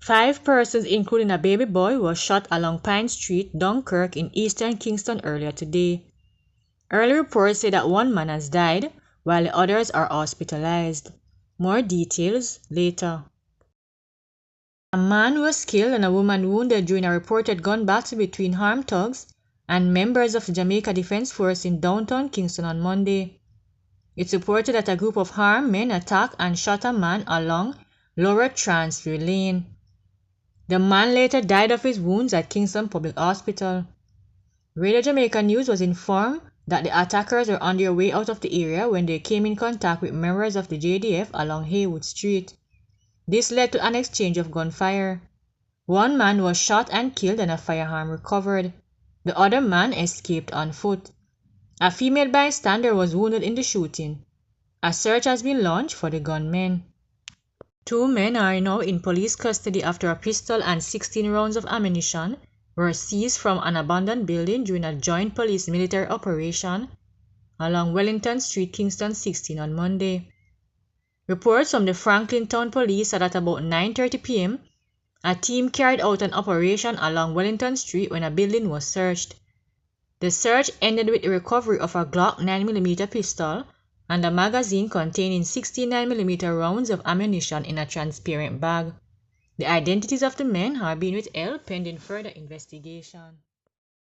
5 persons, including a baby boy, were shot along Pine Street, Dunkirk, in eastern Kingston earlier today. Early reports say that one man has died, while the others are hospitalized. More details later. A man was killed and a woman wounded during a reported gun battle between armed thugs and members of the Jamaica Defense Force in downtown Kingston on Monday. It's reported that a group of armed men attacked and shot a man along Lower Transfer Lane. The man later died of his wounds at Kingston Public Hospital. Radio Jamaica News was informed that the attackers were on their way out of the area when they came in contact with members of the JDF along Haywood Street. This led to an exchange of gunfire. One man was shot and killed and a firearm recovered. The other man escaped on foot. A female bystander was wounded in the shooting. A search has been launched for the gunmen. 2 men are now in police custody after a pistol and 16 rounds of ammunition were seized from an abandoned building during a joint police-military operation along Wellington Street, Kingston 16 on Monday. Reports from the Franklin Town Police said at about 9:30 p.m., a team carried out an operation along Wellington Street when a building was searched. The search ended with the recovery of a Glock 9mm pistol and a magazine containing 16 9mm rounds of ammunition in a transparent bag. The identities of the men are being withheld pending further investigation.